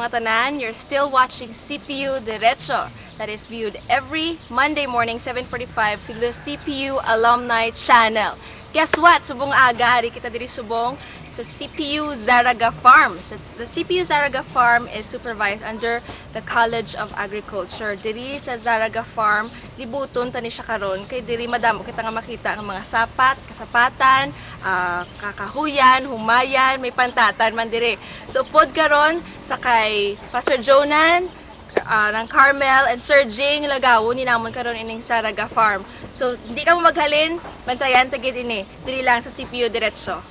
mga tanan. You're still watching CPU Diretso that is viewed every Monday morning 7:45 through the CPU Alumni Channel. Guess what? Subong aga, hari kita diri subong sa CPU Zaraga Farm. The CPU Zaraga Farm is supervised under the College of Agriculture. Diri sa Zaraga Farm, libuton tani siya karon kay diri madamo kita nga makita ang mga sapat, kasapatan, kakahuyan, humayan, may pantatan man diri. So pod karon sa kay Pastor Jonan, ng Carmel and Sir Jing Lagawo ni namon karon ining Zaraga Farm. So hindi ka mo maghalin, bantayan tagid ini. Diri lang sa CPU Diretso.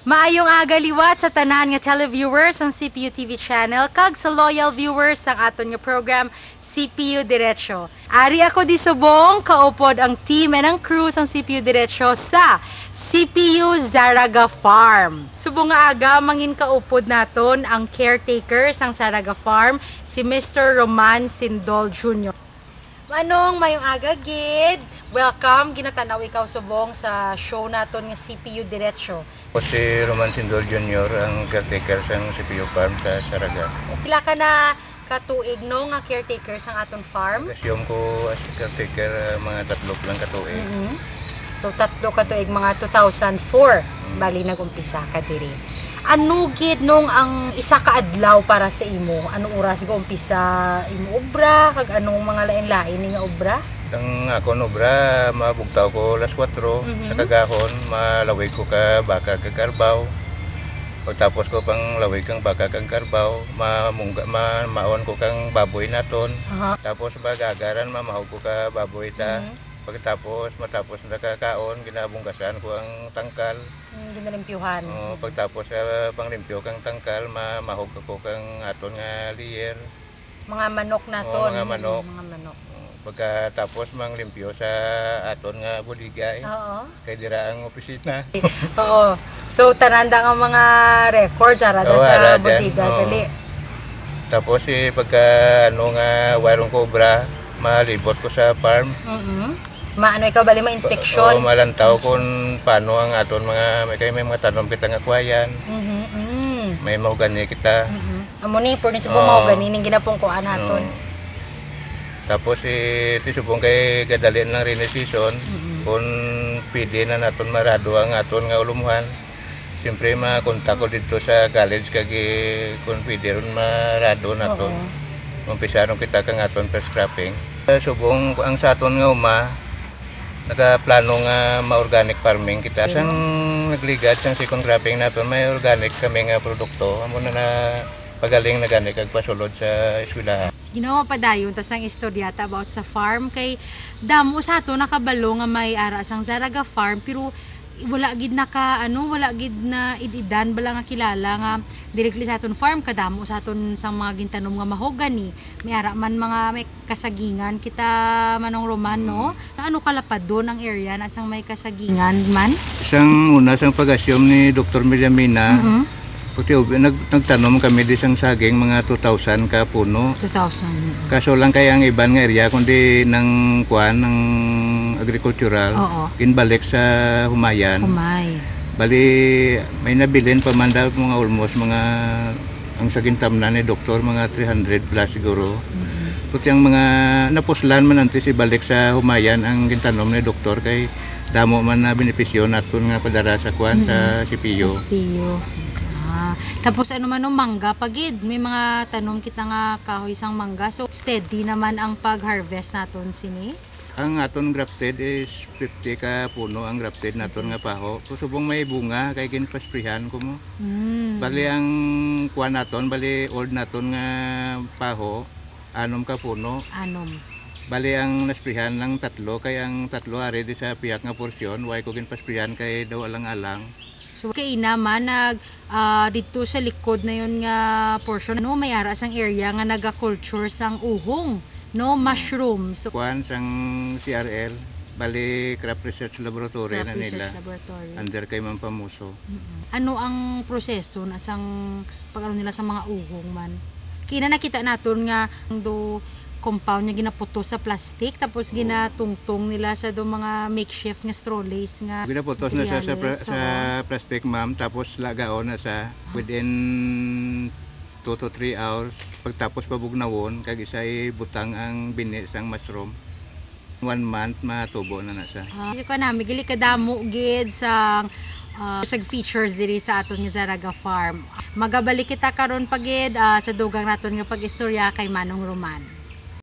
Maayong aga liwat sa tanan nga televiewers ang CPU TV channel kag sa loyal viewers ang aton nga program CPU Diretso. Ari ako di subong kaupod ang team and ang crew sang CPU Diretso sa CPU Zaraga Farm. Subong nga aga mangin kaupod naton ang caretaker sang Zaraga Farm si Mr. Roman Sindol Jr. Manong mayong aga gid. Welcome, ginatanaw ikaw subong sa show naton nga CPU Diretso. Ako si Roman Sindol Jr., ang caretaker sa CPU Farm sa Zaraga. Pila ka na katuig no nga caretaker sa aton farm? Kasyong ko as caretaker mga 3 lang katuig. So 3 katuig mga 2004, bali nag-umpisa ka diri. Ano gid nung ang isa ka adlaw para sa imo? Ano oras go umpisa imo obra kag anong mga lain-lain nga obra? Ang ako obra, mabugtaw ko alas 4, sa kagahon, malaway ko ka baka kag karbaw. Pagtapos ko pang laway kang baka kag karbaw, maon ko kang baboy naton. Tapos bagagaran, mamahog ko ka baboy ta. Pagkatapos, matapos na kakaon, ginabunggasan ko ang tangkal. Ginalimpyuhan. Pagtapos panglimpyo kang tangkal, mamahog ko kang aton nga liyer. Mga manok naton. Mga manok. Mga manok. Pagkatapos manglimpyo sa aton nga buliga kay dira ang opisina. Oo. So tananda nga mga records arada sa buliga gali. Tapos pagka ano nga warong cobra, malibot ko sa farm. Maano ikaw bali ma-inspection? Malantaw kung paano ang aton mga may mga tanom kita nga kwayan. May mahugani kita. Amo ni por ni subong mahugani ning ginapungkuan naton. Tapos tisubong kay gadalin ng rainy season kung pwede na naton marado ang aton nga ulumuhan. Siyempre makontak ko dito sa college kag kung pwede ron marado naton. Umpisaron kita kang aton first cropping. Subong ang sa aton nga nagaplano nga ma-organic farming kita. Sang nagligad sang second cropping naton may organic kami nga produkto. Amo na pagaling na gani kag pasulod sa eskwelahan. Ginawa pa dayon tas ang istoryata about sa farm kay damo sa to nakabalo nga may ara sang Zaraga Farm pero wala gid wala gid na ididan bala nga kilala nga directly sa aton farm kadamo sa aton sang mga gintanom nga mahogani may ara man mga may kasagingan kita Manong Roman no na ano kalapad doon ang area na sang may kasagingan man isang una sang pag-asyom ni Dr. Miriamina puti nagtanom kami di sang saging mga 2,000 ka puno. 2,000. Kaso lang kaya ang iban nga area kundi ng kuan ng agricultural inbalik sa Humayan. Bali may nabilin pa man daw mga almost mga ang saging tamnan ni doktor mga 300 plus siguro. Puti ang mga napuslan man antes ibalik sa Humayan ang gintanom ni doktor kay damo man na benepisyo naton nga padara sa kuan sa CPU. Tapos ano man mangga pagid may mga tanom kita nga kahoy sang mangga so steady naman ang pag-harvest naton sini. Ang aton grafted is 50 ka puno ang grafted naton nga paho. So subong may bunga kay ginpasprihan ko mo. Bali ang kuan naton, bali old naton nga paho, 6 ka puno. Anom. Bali ang nasprihan lang 3 kay ang 3 ari di sa piyak nga porsyon, way ko ginpasprihan kay daw alang-alang. So kay naman dito sa likod na yun nga portion no may ara sang area nga naga-culture sang uhong no mushroom. So Kuan sang CRL, bali Craft Research Laboratory na nila. Laboratory. Under kay Ma'am Pamuso. Ano ang proseso na sang pag-ano nila sa mga uhong man? Kina nakita naton nga do compound niya ginaputo sa plastic tapos ginatungtong nila sa do mga makeshift nga strollers nga Ginaputos na siya materials. sa plastic, ma'am, tapos lagaon na siya within 2 to 3 hours. Pagtapos pabugnawon, kag isa'y butang ang bini sang mushroom. 1 month matubo na siya. Ko na migili kadamo gid sang sag features diri sa aton nga Zaraga Farm. Magabalik kita karon pagid sa dugang naton nga pag-istorya kay Manong Roman.